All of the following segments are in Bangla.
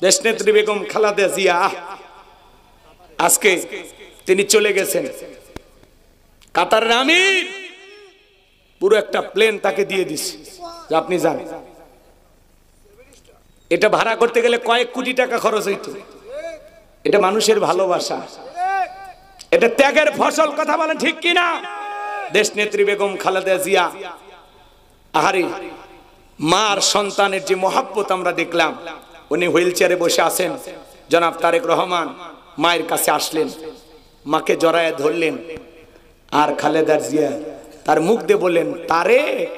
দেশনেত্রী বেগম খালেদা জিয়া আজকে তিনি চলে গেছেন। কাতারের আমির পুরো একটা প্লেন তাকে দিয়ে দিছে যে আপনি যান। এটা ভাড়া করতে গেলে কয়েক কোটি টাকা খরচ হইতো। এটা মানুষের ভালোবাসা, এটা ত্যাগের ফসল। কথা বলেন ঠিক কিনা? দেশনেত্রী বেগম খালেদা জিয়া আহারে মার সন্তানের যে মহব্বত আমরা দেখলাম। উনি হুইল চেয়ারে বসে আছেন, জনাব তারেক রহমান মায়ের কাছে আসলেন, মাকে জড়ায় ধরলেন, আর খালেদা জিয়া তার মুখ দিয়ে বললেন, তারেক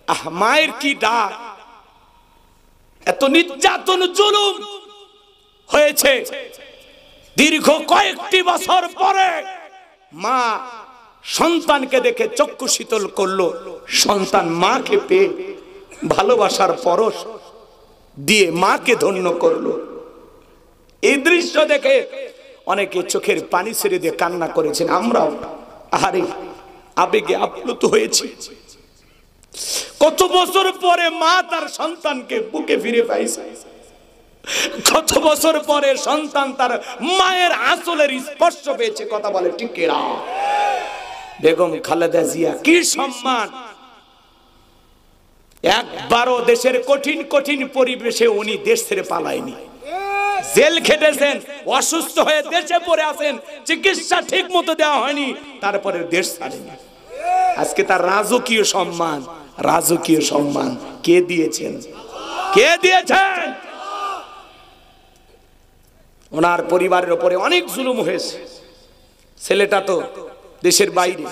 আহ মায়ের কি ডাক, এত নির্যাতন জুলুম হয়েছে দীর্ঘ কয়েকটি বছর পরে মা সন্তানকে দেখে চক্ষু শীতল করলো, সন্তান মাকে পেয়ে ভালোবাসার পরশ দিয়ে মাকে ধন্য করলো। এই দৃশ্য দেখে অনেকে চোখের পানি ছেড়ে দিয়ে কান্না করেছেন। আমরাও আহারে আবেগে আপ্লুত হয়েছি। কত বছর পরে মা তার সন্তানকে বুকে ফিরে পাইছে, কত বছর পরে সন্তান তার মায়ের আঁচলের স্পর্শ পেয়েছে। কথা বলে ঠিক কিনা? বেগম খালেদা জিয়া কি সম্মান! একবারও দেশের কঠিন কঠিন পরিবেশে উনি দেশ ছেড়ে পালায়নি। জেল খেটেছেন, অসুস্থ হয়ে দেশে পড়ে আছেন, চিকিৎসা ঠিক মতো দেওয়া হয়নি, তারপরে দেশ ছাড়েনি। আজকে তার রাজকীয় সম্মান, রাজকীয় সম্মান কে দিয়েছেন? কে দিয়েছেন? ওনার পরিবারের উপরে অনেক জুলুম হয়েছে। ছেলেটা তো দেশের বাইরে,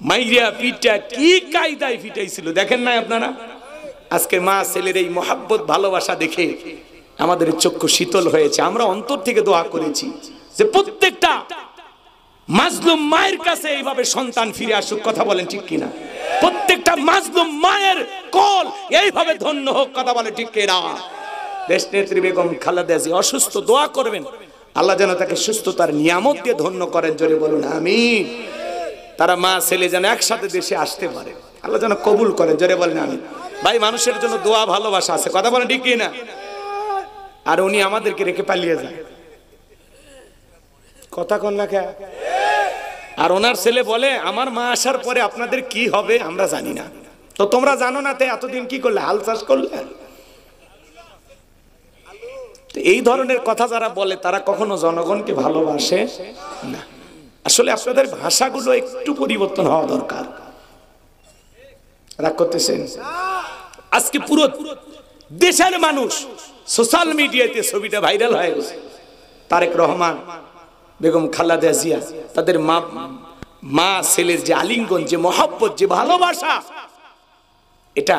মাইরিয়া পিটা কি কায়দায় পিটাইছিল দেখেন না আপনারা? আজকে মা ছেলের এই মহাব্বত ভালোবাসা দেখে আমাদের চক্ষু শীতল হয়েছে। আমরা অন্তর থেকে দোয়া করেছি যে প্রত্যেকটা মাজলুম মায়ের কাছে এইভাবে সন্তান ফিরে আসুক। কথা বলেন ঠিক কিনা? প্রত্যেকটা মাজলুম মায়ের কোল এইভাবে ধন্য হোক। কথা বলে ঠিক কিনা? দেশনেত্রী বেগম খালেদা জিয়া অসুস্থ, দোয়া করবেন আল্লাহ যেন তাকে সুস্থতার নিয়ামত দিয়ে ধন্য করেন। জোরে বলুন আমিন। তারা মা ছেলে যেন একসাথে দেশে আসতে পারে, আল্লাহ যেন কবুল করেন। জোরে বলেন আমিন। ভাই, মানুষের জন্য দোয়া ভালোবাসা আছে। কথা বলেন ঠিক কিনা? আর উনি আমাদেরকে রেখে পালিয়ে যায়। কথা কন না কে? আর ওনার ছেলে বলে আমার মা আসার পরে আপনাদের কি হবে আমরা জানি না। তো তোমরা জানো না, তাই এতদিন কি করলে? হাল চাষ করলে। এই ধরনের কথা যারা বলে তারা কখনো জনগণকে ভালোবাসে না। আসলে আপনাদের ভাষাগুলো একটু পরিবর্তন হওয়া দরকার। রাগ করতেছেন? আজকে পুরো দেশের মানুষ সোশ্যাল মিডিয়াতে ছবিটা ভাইরাল হয়ে গেছে। তারেক রহমান, বেগম খালেদা জিয়া, তাদের মা ছেলের যে আলিঙ্গন, যে মহব্বত, যে ভালোবাসা, এটা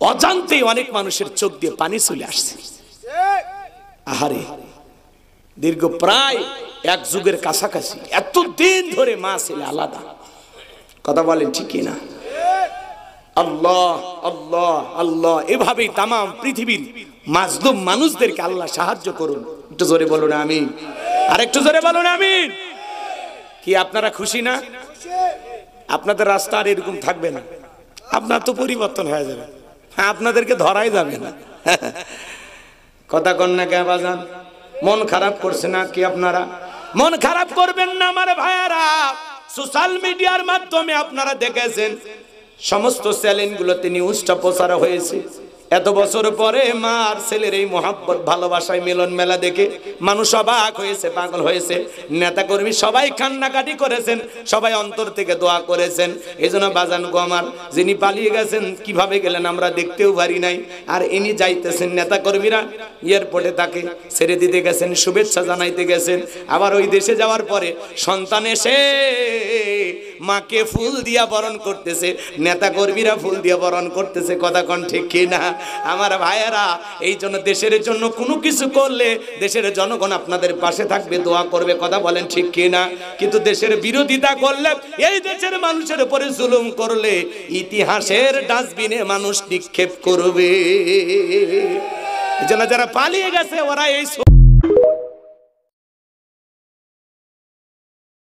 অজান্তেই অনেক মানুষের চোখ দিয়ে পানি চলে আসছে। আহারে, দীর্ঘ প্রায় এক যুগের কাছাকাছি এতদিন ধরে মা ছেলে আলাদা। কথা বলেন ঠিক কিনা? আল্লাহ আল্লাহ আল্লাহ। এভাবেই তাম পৃথিবীর মাজলুম মানুষদেরকে আল্লাহ সাহায্য করুন। একটু জোরে বলুন আমিন। আর একটু জোরে বলুন আমিন। কি আপনারা খুশি না? আপনাদের রাস্তা আর এরকম থাকবে না, আপনার তো পরিবর্তন হয়ে যাবে। হ্যাঁ, আপনাদেরকে ধরাই যাবে না। কথা কন না কে বাজান? মন খারাপ করছে না কি আপনারা? মন খারাপ করবেন না আমার ভাইয়ারা। সোশ্যাল মিডিয়ার মাধ্যমে আপনারা দেখেছেন সমস্ত চ্যানেলগুলোতে নিউজটা প্রচার হয়েছে। এত বছর পরে মা আর ছেলের এই মহব্বত ভালোবাসায় মিলন মেলা দেখে মানুষ অবাক হয়েছে, পাগল হয়েছে। নেতা কর্মী সবাই কান্নাকাটি করেছেন, সবাই অন্তর থেকে দোয়া করেছেন। এই জন্য বাজান গো আমার, যিনি পালিয়ে গেছেন কিভাবে গেলেন আমরা দেখতেও পারি নাই। আর ইনি যাইতেছেন, নেতা কর্মীরা এয়ারপোর্টে তাকে ছেড়ে দিতে গেছেন, শুভেচ্ছা জানাইতে গেছেন। আবার ওই দেশে যাওয়ার পরে সন্তান এসে মাকে ফুল দিয়া বরণ করতেছে, নেতা কর্মীরা ফুল দিয়া বরণ করতেছে। কথা কন ঠিক কিনা আমার ভাইয়েরা? এই জন্য দেশের জন্য কোনো কিছু করলে দেশের জনগণ আপনাদের পাশে থাকবে, দোয়া করবে। কথা বলেন ঠিক কিনা? কিন্তু দেশের বিরোধিতা করলে, এই দেশের মানুষের উপরে জুলুম করলে ইতিহাসের ডাস্টবিনে মানুষ নিক্ষেপ করবে। এই জন্য যারা পালিয়ে গেছে ওরা এই